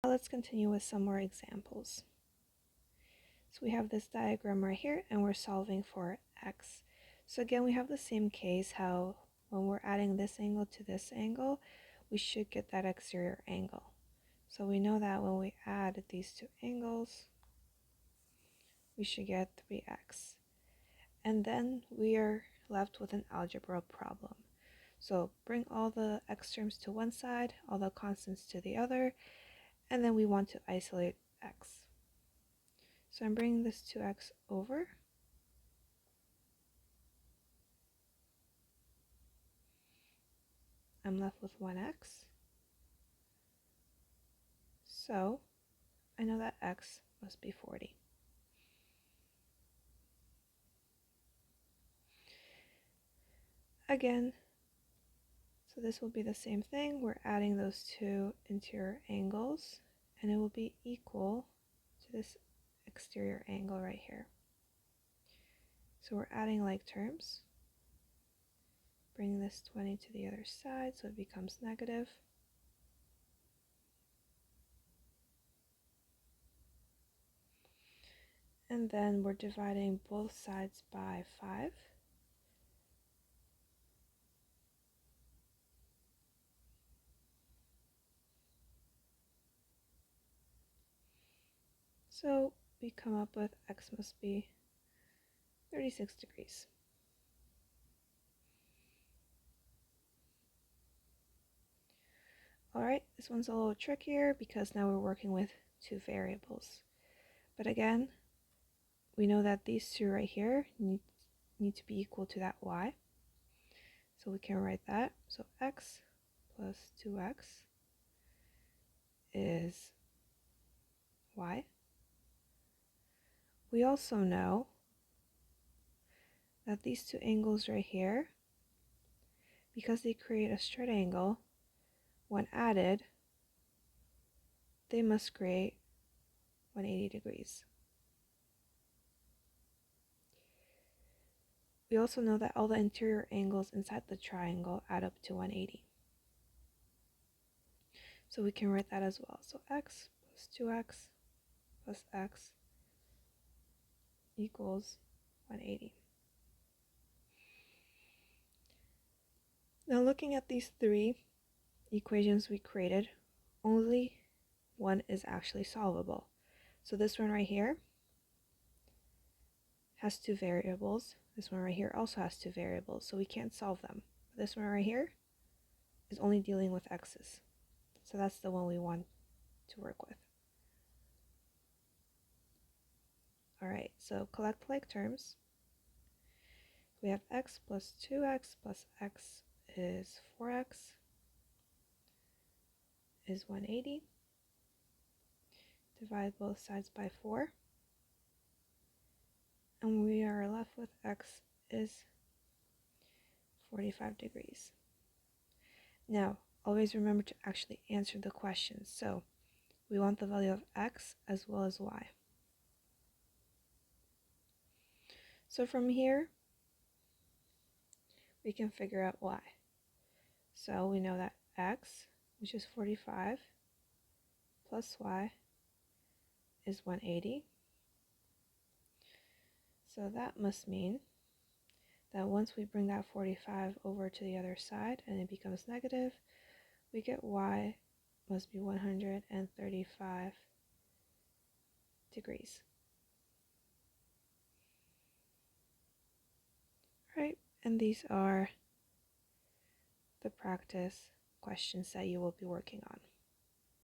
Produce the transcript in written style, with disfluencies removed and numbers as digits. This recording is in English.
Now let's continue with some more examples. So we have this diagram right here and we're solving for x. So again, we have the same case how when we're adding this angle to this angle, we should get that exterior angle. So we know that when we add these two angles, we should get 3x. And then we are left with an algebra problem. So bring all the x terms to one side, all the constants to the other, and then we want to isolate x. So I'm bringing this 2x over. I'm left with 1x. So I know that x must be 40. Again, so this will be the same thing. We're adding those two interior angles, and it will be equal to this exterior angle right here. So we're adding like terms. Bring this 20 to the other side so it becomes negative. And then we're dividing both sides by 5. So we come up with x must be 36 degrees. Alright, this one's a little trickier because now we're working with two variables. But again, we know that these two right here need to be equal to that y. So we can write that. So x plus 2x is y. We also know that these two angles right here, because they create a straight angle, when added, they must create 180 degrees. We also know that all the interior angles inside the triangle add up to 180. So we can write that as well. So x plus 2x plus x equals 180. Now looking at these three equations we created, only one is actually solvable. So this one right here has two variables. This one right here also has two variables, so we can't solve them. This one right here is only dealing with x's. So that's the one we want to work with. Alright, so collect like terms. We have x plus 2x plus x is 4x is 180. Divide both sides by 4. And we are left with x is 45 degrees. Now, always remember to actually answer the question. So we want the value of x as well as y. So from here, we can figure out y. So we know that x, which is 45, plus y is 180. So that must mean that once we bring that 45 over to the other side and it becomes negative, we get y must be 135 degrees. Right, and these are the practice questions that you will be working on.